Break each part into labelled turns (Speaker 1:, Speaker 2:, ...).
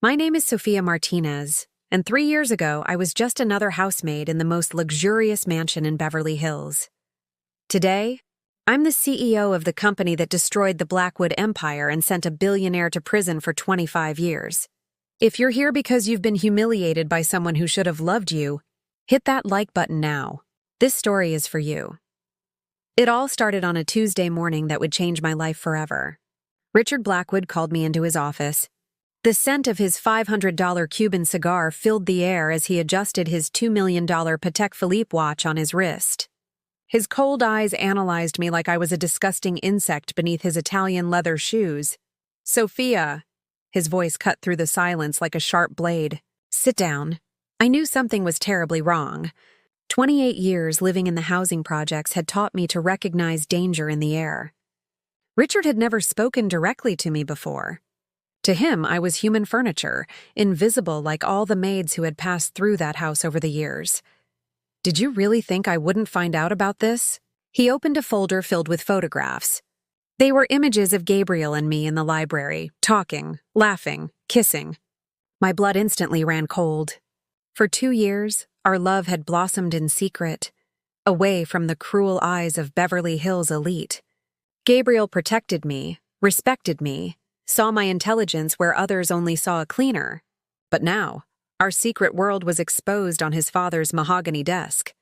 Speaker 1: My name is Sofia Martinez, and 3 years ago I was just another housemaid in the most luxurious mansion in Beverly Hills. Today, I'm the CEO of the company that destroyed the Blackwood Empire and sent a billionaire to prison for 25 years. If you're here because you've been humiliated by someone who should have loved you, hit that like button now. This story is for you. It all started on a Tuesday morning that would change my life forever. Richard Blackwood called me into his office. The scent of his $500 Cuban cigar filled the air as he adjusted his $2 million Patek Philippe watch on his wrist. His cold eyes analyzed me like I was a disgusting insect beneath his Italian leather shoes. "Sophia," his voice cut through the silence like a sharp blade. "Sit down." I knew something was terribly wrong. 28 years living in the housing projects had taught me to recognize danger in the air. Richard had never spoken directly to me before. To him, I was human furniture, invisible like all the maids who had passed through that house over the years. "Did you really think I wouldn't find out about this?" He opened a folder filled with photographs. They were images of Gabriel and me in the library, talking, laughing, kissing. My blood instantly ran cold. For 2 years, our love had blossomed in secret, away from the cruel eyes of Beverly Hills elite. Gabriel protected me, respected me, saw my intelligence where others only saw a cleaner. But now, our secret world was exposed on his father's mahogany desk.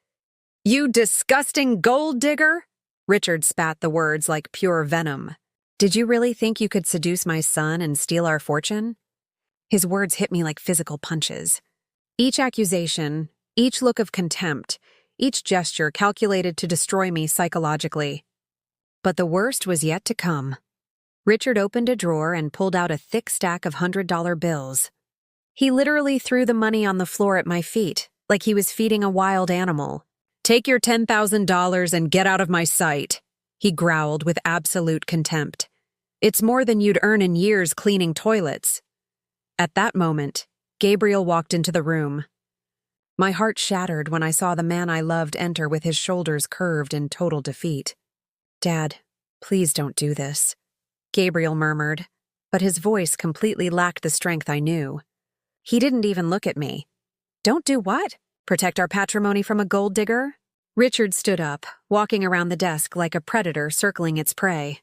Speaker 1: "You disgusting gold digger!" Richard spat the words like pure venom. "Did you really think you could seduce my son and steal our fortune?" His words hit me like physical punches. Each accusation, each look of contempt, each gesture calculated to destroy me psychologically. But the worst was yet to come. Richard opened a drawer and pulled out a thick stack of $100 bills. He literally threw the money on the floor at my feet, like he was feeding a wild animal. "Take your $10,000 and get out of my sight," he growled with absolute contempt. "It's more than you'd earn in years cleaning toilets." At that moment, Gabriel walked into the room. My heart shattered when I saw the man I loved enter with his shoulders curved in total defeat. "Dad, please don't do this," Gabriel murmured, but his voice completely lacked the strength I knew. He didn't even look at me. "Don't do what? Protect our patrimony from a gold digger?" Richard stood up, walking around the desk like a predator circling its prey.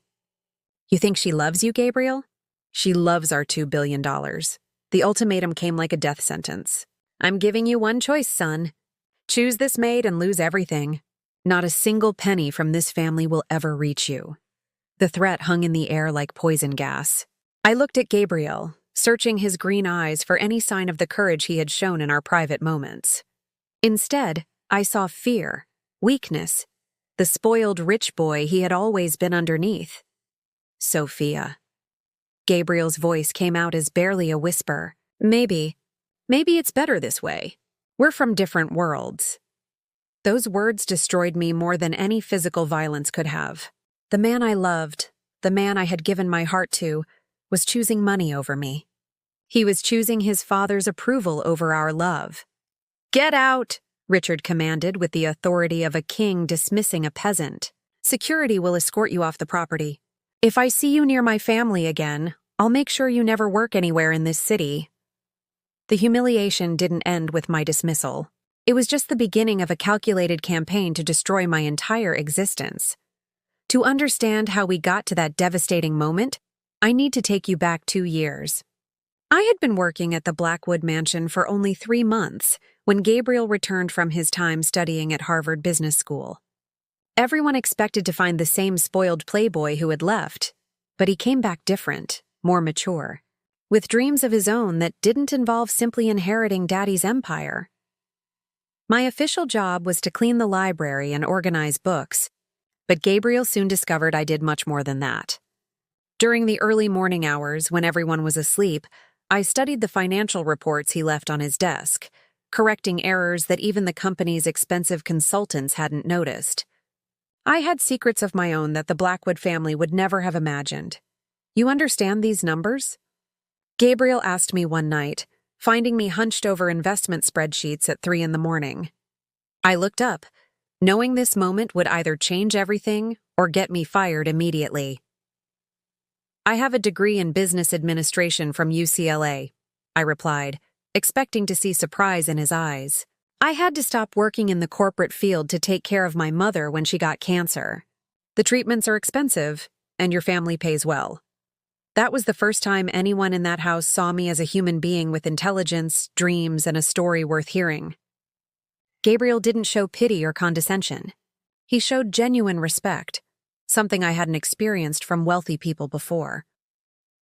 Speaker 1: "You think she loves you, Gabriel?" "She loves our $2 billion. The ultimatum came like a death sentence. I'm giving you one choice, son. Choose this maid and lose everything. Not a single penny from this family will ever reach you." The threat hung in the air like poison gas. I looked at Gabriel, searching his green eyes for any sign of the courage he had shown in our private moments. Instead, I saw fear, weakness, the spoiled rich boy he had always been underneath. "Sophia." Gabriel's voice came out as barely a whisper. Maybe it's better this way. We're from different worlds." Those words destroyed me more than any physical violence could have. The man I loved, the man I had given my heart to, was choosing money over me. He was choosing his father's approval over our love. "Get out," Richard commanded with the authority of a king dismissing a peasant. "Security will escort you off the property. If I see you near my family again, I'll make sure you never work anywhere in this city." The humiliation didn't end with my dismissal. It was just the beginning of a calculated campaign to destroy my entire existence. To understand how we got to that devastating moment, I need to take you back 2 years. I had been working at the Blackwood Mansion for only 3 months when Gabriel returned from his time studying at Harvard Business School. Everyone expected to find the same spoiled playboy who had left, but he came back different, more mature, with dreams of his own that didn't involve simply inheriting Daddy's empire. My official job was to clean the library and organize books, but Gabriel soon discovered I did much more than that. During the early morning hours, when everyone was asleep, I studied the financial reports he left on his desk, correcting errors that even the company's expensive consultants hadn't noticed. I had secrets of my own that the Blackwood family would never have imagined. "You understand these numbers?" Gabriel asked me one night, finding me hunched over investment spreadsheets at 3 a.m. I looked up, knowing this moment would either change everything or get me fired immediately. "I have a degree in business administration from UCLA. I replied, expecting to see surprise in his eyes. I had to stop working in the corporate field to take care of my mother when she got cancer. The treatments are expensive, and your family pays well. That was the first time anyone in that house saw me as a human being with intelligence, dreams, and a story worth hearing. Gabriel didn't show pity or condescension. He showed genuine respect, something I hadn't experienced from wealthy people before.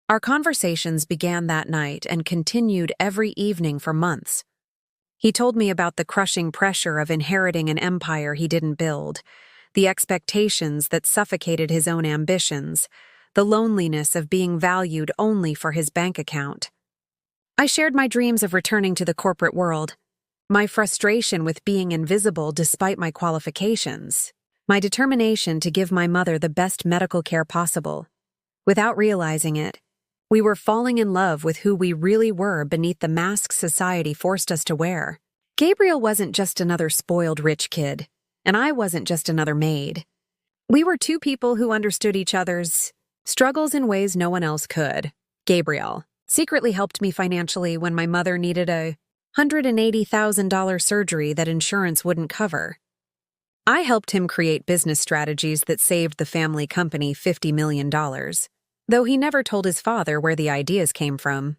Speaker 1: Our conversations began that night and continued every evening for months. He told me about the crushing pressure of inheriting an empire he didn't build, the expectations that suffocated his own ambitions, the loneliness of being valued only for his bank account. I shared my dreams of returning to the corporate world, my frustration with being invisible despite my qualifications, my determination to give my mother the best medical care possible. Without realizing it, we were falling in love with who we really were beneath the mask society forced us to wear. Gabriel wasn't just another spoiled rich kid, and I wasn't just another maid. We were two people who understood each other's struggles in ways no one else could. Gabriel secretly helped me financially when my mother needed a $180,000 surgery that insurance wouldn't cover. I helped him create business strategies that saved the family company $50 million, though he never told his father where the ideas came from.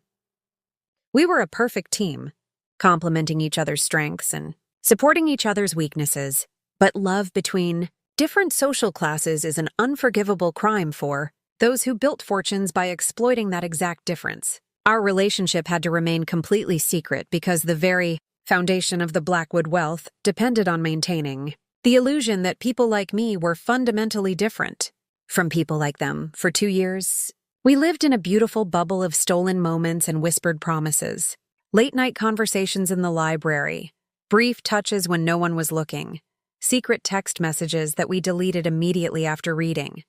Speaker 1: We were a perfect team, complementing each other's strengths and supporting each other's weaknesses. But love between different social classes is an unforgivable crime for those who built fortunes by exploiting that exact difference. Our relationship had to remain completely secret because the very foundation of the Blackwood wealth depended on maintaining the illusion that people like me were fundamentally different from people like them. For 2 years, we lived in a beautiful bubble of stolen moments and whispered promises, late-night conversations in the library, brief touches when no one was looking, secret text messages that we deleted immediately after reading.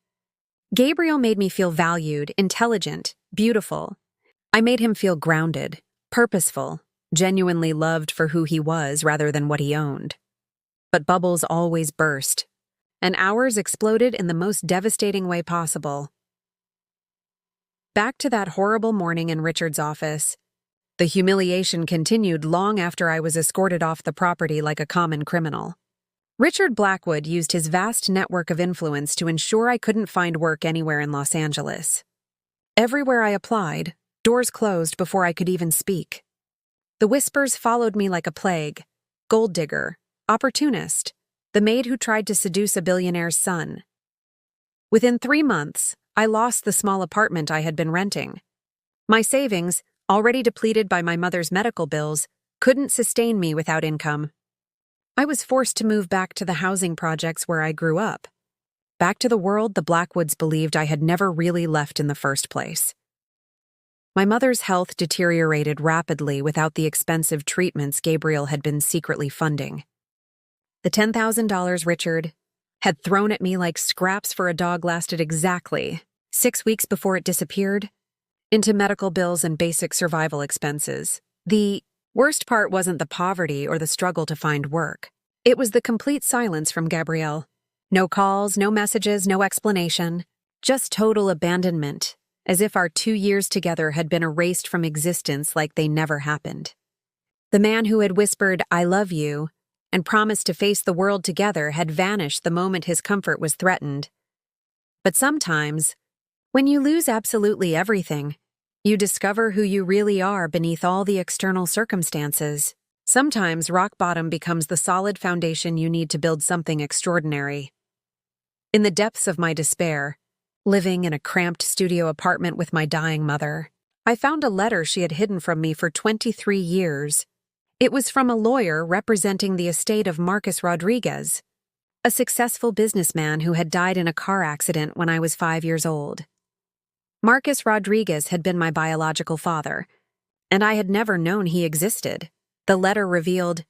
Speaker 1: Gabriel made me feel valued, intelligent, beautiful. I made him feel grounded, purposeful, genuinely loved for who he was rather than what he owned. But bubbles always burst, and ours exploded in the most devastating way possible. Back to that horrible morning in Richard's office. The humiliation continued long after I was escorted off the property like a common criminal. Richard Blackwood used his vast network of influence to ensure I couldn't find work anywhere in Los Angeles. Everywhere I applied, doors closed before I could even speak. The whispers followed me like a plague: gold digger, opportunist, the maid who tried to seduce a billionaire's son. Within 3 months, I lost the small apartment I had been renting. My savings, already depleted by my mother's medical bills, couldn't sustain me without income. I was forced to move back to the housing projects where I grew up, back to the world the Blackwoods believed I had never really left in the first place. My mother's health deteriorated rapidly without the expensive treatments Gabriel had been secretly funding. The $10,000 Richard had thrown at me like scraps for a dog lasted exactly 6 weeks before it disappeared into medical bills and basic survival expenses. The worst part wasn't the poverty or the struggle to find work. It was the complete silence from Gabrielle. No calls, no messages, no explanation. Just total abandonment, as if our 2 years together had been erased from existence like they never happened. The man who had whispered, "I love you," and promised to face the world together had vanished the moment his comfort was threatened. But sometimes, when you lose absolutely everything, you discover who you really are beneath all the external circumstances. Sometimes rock bottom becomes the solid foundation you need to build something extraordinary. In the depths of my despair, living in a cramped studio apartment with my dying mother, I found a letter she had hidden from me for 23 years. It was from a lawyer representing the estate of Marcus Rodriguez, a successful businessman who had died in a car accident when I was 5 years old. Marcus Rodriguez had been my biological father, and I had never known he existed. The letter revealed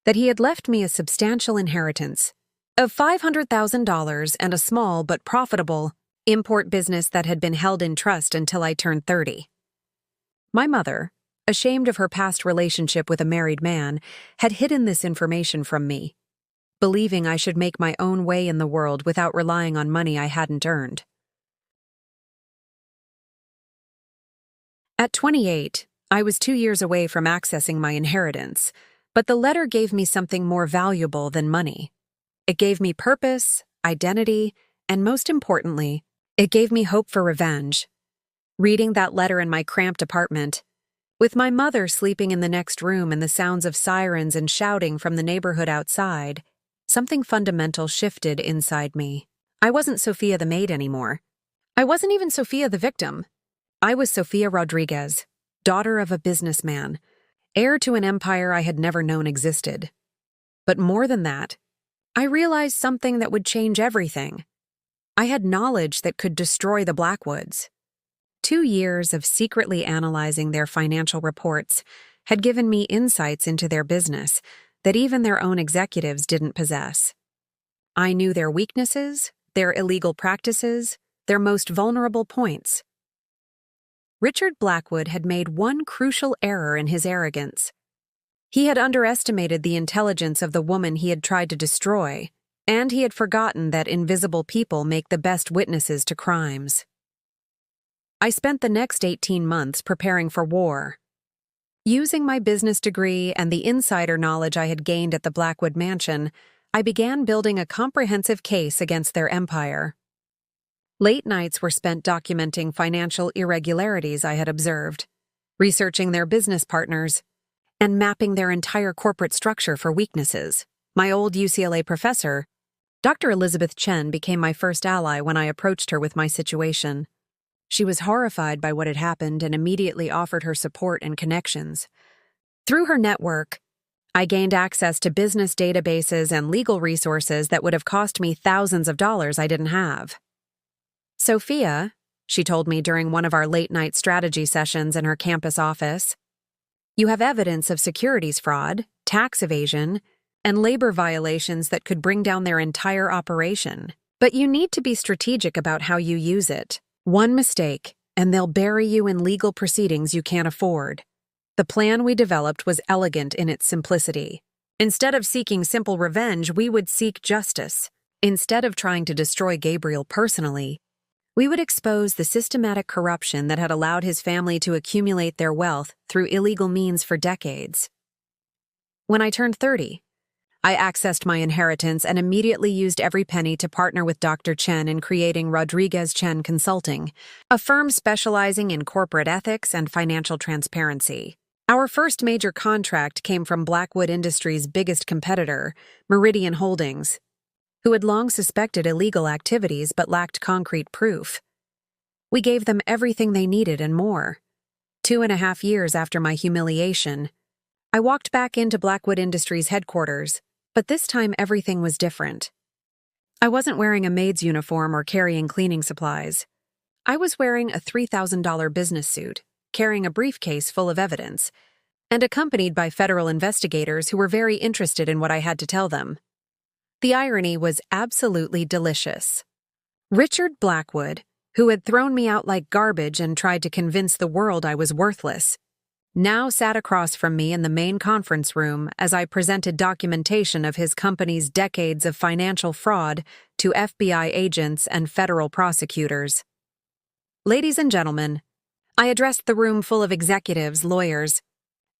Speaker 1: that he had left me a substantial inheritance of $500,000 and a small but profitable import business that had been held in trust until I turned 30. My mother, ashamed of her past relationship with a married man, had hidden this information from me, believing I should make my own way in the world without relying on money I hadn't earned. At 28, I was 2 years away from accessing my inheritance, but the letter gave me something more valuable than money. It gave me purpose, identity, and most importantly, it gave me hope for revenge. Reading that letter in my cramped apartment, with my mother sleeping in the next room and the sounds of sirens and shouting from the neighborhood outside, something fundamental shifted inside me. I wasn't Sofia the maid anymore. I wasn't even Sofia the victim. I was Sofia Rodriguez, daughter of a businessman, heir to an empire I had never known existed. But more than that, I realized something that would change everything. I had knowledge that could destroy the Blackwoods. 2 years of secretly analyzing their financial reports had given me insights into their business that even their own executives didn't possess. I knew their weaknesses, their illegal practices, their most vulnerable points. Richard Blackwood had made one crucial error in his arrogance. He had underestimated the intelligence of the woman he had tried to destroy, and he had forgotten that invisible people make the best witnesses to crimes. I spent the next 18 months preparing for war. Using my business degree and the insider knowledge I had gained at the Blackwood Mansion, I began building a comprehensive case against their empire. Late nights were spent documenting financial irregularities I had observed, researching their business partners, and mapping their entire corporate structure for weaknesses. My old UCLA professor, Dr. Elizabeth Chen, became my first ally when I approached her with my situation. She was horrified by what had happened and immediately offered her support and connections. Through her network, I gained access to business databases and legal resources that would have cost me thousands of dollars I didn't have. Sofia, she told me during one of our late-night strategy sessions in her campus office, you have evidence of securities fraud, tax evasion, and labor violations that could bring down their entire operation. But you need to be strategic about how you use it. One mistake, and they'll bury you in legal proceedings you can't afford. The plan we developed was elegant in its simplicity. Instead of seeking simple revenge, we would seek justice. Instead of trying to destroy Gabriel personally, we would expose the systematic corruption that had allowed his family to accumulate their wealth through illegal means for decades. When I turned 30, I accessed my inheritance and immediately used every penny to partner with Dr. Chen in creating Rodriguez Chen Consulting, a firm specializing in corporate ethics and financial transparency. Our first major contract came from Blackwood Industries' biggest competitor, Meridian Holdings, who had long suspected illegal activities but lacked concrete proof. We gave them everything they needed and more. 2.5 years after my humiliation, I walked back into Blackwood Industries' headquarters, but this time everything was different. I wasn't wearing a maid's uniform or carrying cleaning supplies. I was wearing a $3,000 business suit, carrying a briefcase full of evidence, and accompanied by federal investigators who were very interested in what I had to tell them. The irony was absolutely delicious. Richard Blackwood, who had thrown me out like garbage and tried to convince the world I was worthless, now sat across from me in the main conference room as I presented documentation of his company's decades of financial fraud to FBI agents and federal prosecutors. Ladies and gentlemen, I addressed the room full of executives, lawyers,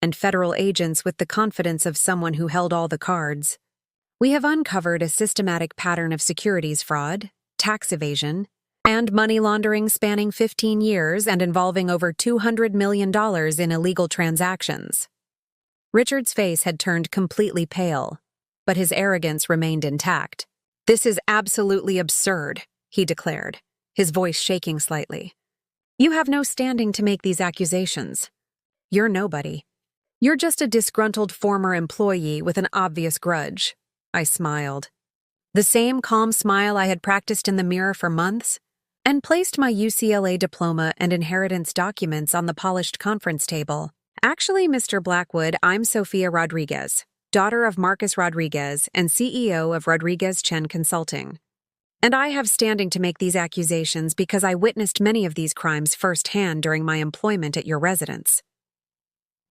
Speaker 1: and federal agents with the confidence of someone who held all the cards. We have uncovered a systematic pattern of securities fraud, tax evasion, and money laundering spanning 15 years and involving over $200 million in illegal transactions. Richard's face had turned completely pale, but his arrogance remained intact. "This is absolutely absurd," he declared, his voice shaking slightly. "You have no standing to make these accusations. You're nobody. You're just a disgruntled former employee with an obvious grudge." I smiled. The same calm smile I had practiced in the mirror for months, and placed my UCLA diploma and inheritance documents on the polished conference table. "Actually, Mr. Blackwood, I'm Sofia Rodriguez, daughter of Marcus Rodriguez and CEO of Rodriguez Chen Consulting. And I have standing to make these accusations because I witnessed many of these crimes firsthand during my employment at your residence."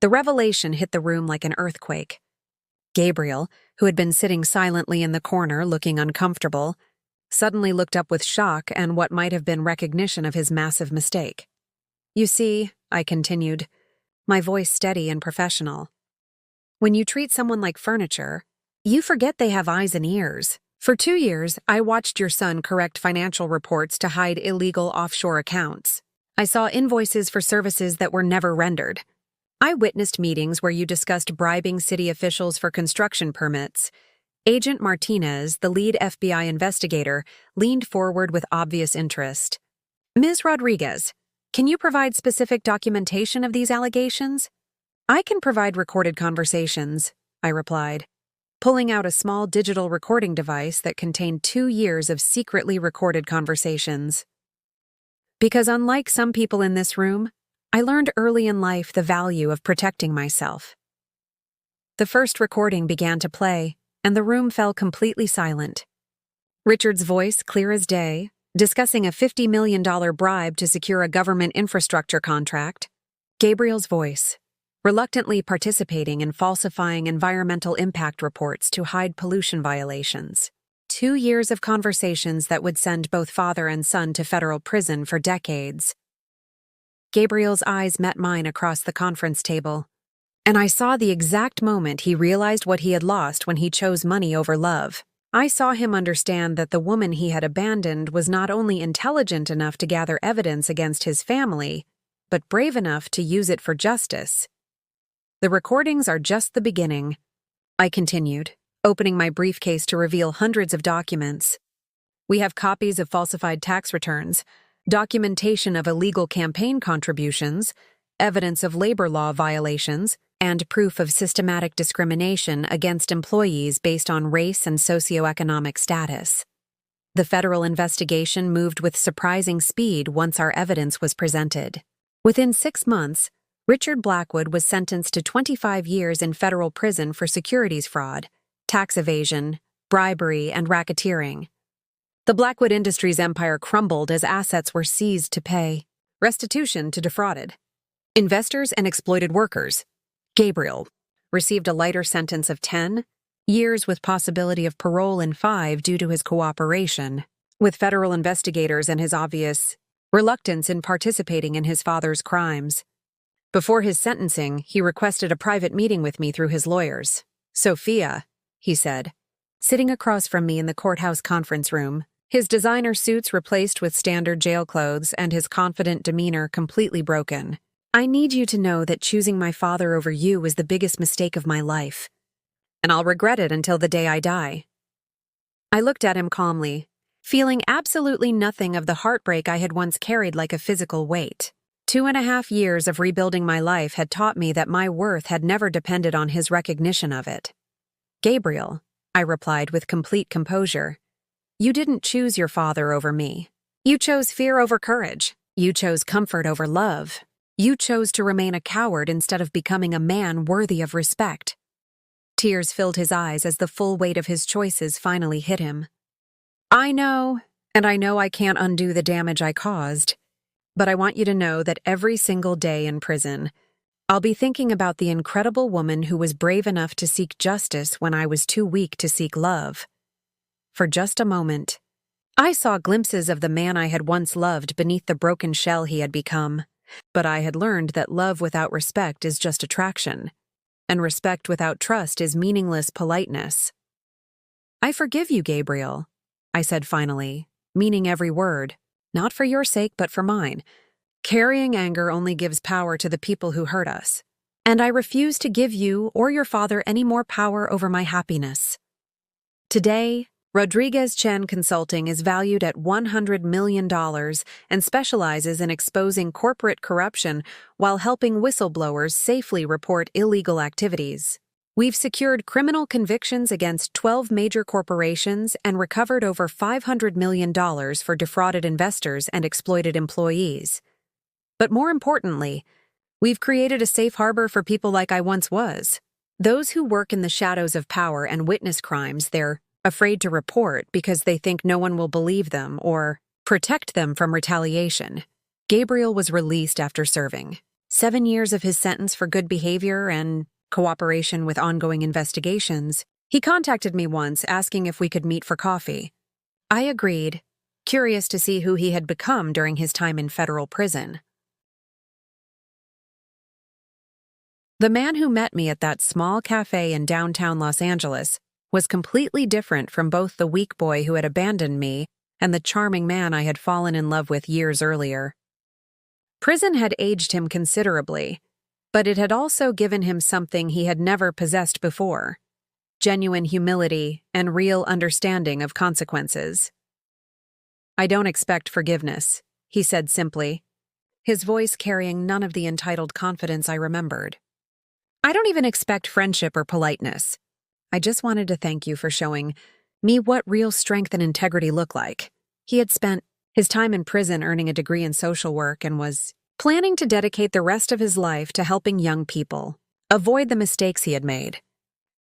Speaker 1: The revelation hit the room like an earthquake. Gabriel, who had been sitting silently in the corner looking uncomfortable, suddenly looked up with shock and what might have been recognition of his massive mistake. "You see," I continued, my voice steady and professional. When you treat someone like furniture, you forget they have eyes and ears. For 2 years, I watched your son correct financial reports to hide illegal offshore accounts. I saw invoices for services that were never rendered. I witnessed meetings where you discussed bribing city officials for construction permits. Agent Martinez, the lead FBI investigator, leaned forward with obvious interest. Ms. Rodriguez, can you provide specific documentation of these allegations? I can provide recorded conversations, I replied, pulling out a small digital recording device that contained 2 years of secretly recorded conversations. Because unlike some people in this room, I learned early in life the value of protecting myself. The first recording began to play, and the room fell completely silent. Richard's voice, clear as day, discussing a $50 million bribe to secure a government infrastructure contract. Gabriel's voice, reluctantly participating in falsifying environmental impact reports to hide pollution violations. 2 years of conversations that would send both father and son to federal prison for decades. Gabriel's eyes met mine across the conference table, and I saw the exact moment he realized what he had lost when he chose money over love. I saw him understand that the woman he had abandoned was not only intelligent enough to gather evidence against his family, but brave enough to use it for justice. The recordings are just the beginning, I continued, opening my briefcase to reveal hundreds of documents. We have copies of falsified tax returns, documentation of illegal campaign contributions, evidence of labor law violations, and proof of systematic discrimination against employees based on race and socioeconomic status. The federal investigation moved with surprising speed once our evidence was presented. Within 6 months, Richard Blackwood was sentenced to 25 years in federal prison for securities fraud, tax evasion, bribery, and racketeering. The Blackwood Industries empire crumbled as assets were seized to pay restitution to defrauded investors and exploited workers. Gabriel received a lighter sentence of 10 years with possibility of parole in 5 due to his cooperation with federal investigators and his obvious reluctance in participating in his father's crimes. Before his sentencing, he requested a private meeting with me through his lawyers. Sofia, he said, sitting across from me in the courthouse conference room, his designer suits replaced with standard jail clothes and his confident demeanor completely broken. I need you to know that choosing my father over you was the biggest mistake of my life, and I'll regret it until the day I die. I looked at him calmly, feeling absolutely nothing of the heartbreak I had once carried like a physical weight. 2.5 years of rebuilding my life had taught me that my worth had never depended on his recognition of it. Gabriel, I replied with complete composure, you didn't choose your father over me. You chose fear over courage. You chose comfort over love. You chose to remain a coward instead of becoming a man worthy of respect. Tears filled his eyes as the full weight of his choices finally hit him. I know, and I know I can't undo the damage I caused. But I want you to know that every single day in prison, I'll be thinking about the incredible woman who was brave enough to seek justice when I was too weak to seek love. For just a moment, I saw glimpses of the man I had once loved beneath the broken shell he had become, but I had learned that love without respect is just attraction, and respect without trust is meaningless politeness. I forgive you, Gabriel, I said finally, meaning every word. Not for your sake, but for mine. Carrying anger only gives power to the people who hurt us. And I refuse to give you or your father any more power over my happiness. Today, Rodriguez Chen Consulting is valued at $100 million and specializes in exposing corporate corruption while helping whistleblowers safely report illegal activities. We've secured criminal convictions against 12 major corporations and recovered over $500 million for defrauded investors and exploited employees. But more importantly, we've created a safe harbor for people like I once was. Those who work in the shadows of power and witness crimes they're afraid to report because they think no one will believe them or protect them from retaliation. Gabriel was released after serving 7 years of his sentence for good behavior and cooperation with ongoing investigations. He contacted me once asking if we could meet for coffee. I agreed, curious to see who he had become during his time in federal prison. The man who met me at that small cafe in downtown Los Angeles was completely different from both the weak boy who had abandoned me and the charming man I had fallen in love with years earlier. Prison had aged him considerably, but it had also given him something he had never possessed before: genuine humility and real understanding of consequences. "I don't expect forgiveness," he said simply, his voice carrying none of the entitled confidence I remembered. "I don't even expect friendship or politeness. I just wanted to thank you for showing me what real strength and integrity look like." He had spent his time in prison earning a degree in social work and was planning to dedicate the rest of his life to helping young people avoid the mistakes he had made.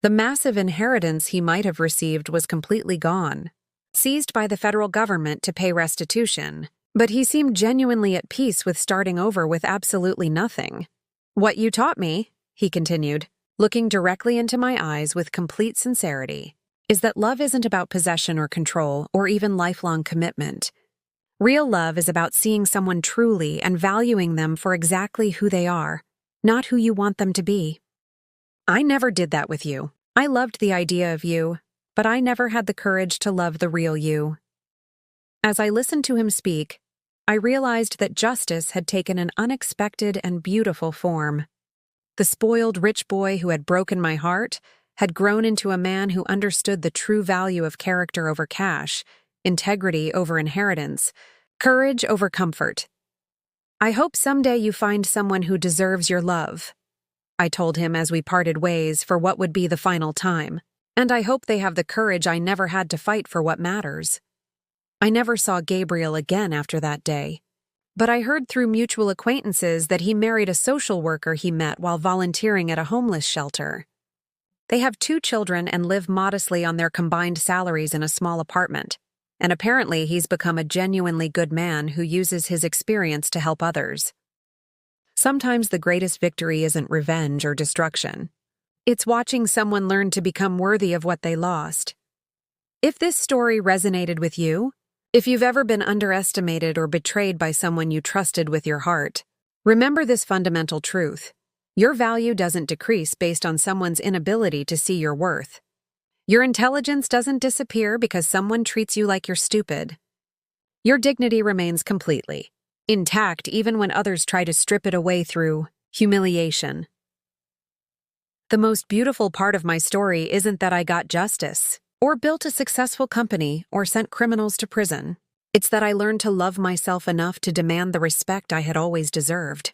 Speaker 1: The massive inheritance he might have received was completely gone, seized by the federal government to pay restitution, but he seemed genuinely at peace with starting over with absolutely nothing. "What you taught me," he continued, looking directly into my eyes with complete sincerity, "is that love isn't about possession or control or even lifelong commitment. Real love is about seeing someone truly and valuing them for exactly who they are, not who you want them to be. I never did that with you. I loved the idea of you, but I never had the courage to love the real you." As I listened to him speak, I realized that justice had taken an unexpected and beautiful form. The spoiled rich boy who had broken my heart had grown into a man who understood the true value of character over cash, integrity over inheritance, courage over comfort. "I hope someday you find someone who deserves your love," I told him as we parted ways for what would be the final time, "and I hope they have the courage I never had to fight for what matters." I never saw Gabriel again after that day, but I heard through mutual acquaintances that he married a social worker he met while volunteering at a homeless shelter. They have 2 children and live modestly on their combined salaries in a small apartment, and apparently he's become a genuinely good man who uses his experience to help others. Sometimes the greatest victory isn't revenge or destruction. It's watching someone learn to become worthy of what they lost. If this story resonated with you, if you've ever been underestimated or betrayed by someone you trusted with your heart, remember this fundamental truth: your value doesn't decrease based on someone's inability to see your worth. Your intelligence doesn't disappear because someone treats you like you're stupid. Your dignity remains completely intact even when others try to strip it away through humiliation. The most beautiful part of my story isn't that I got justice, or built a successful company, or sent criminals to prison. It's that I learned to love myself enough to demand the respect I had always deserved.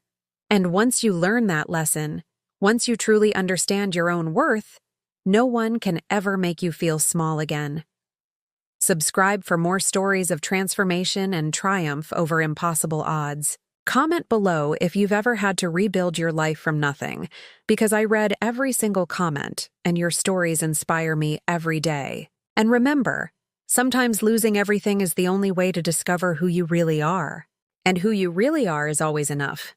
Speaker 1: And once you learn that lesson, once you truly understand your own worth, no one can ever make you feel small again. Subscribe for more stories of transformation and triumph over impossible odds. Comment below if you've ever had to rebuild your life from nothing, because I read every single comment, and your stories inspire me every day. And remember, sometimes losing everything is the only way to discover who you really are. And who you really are is always enough.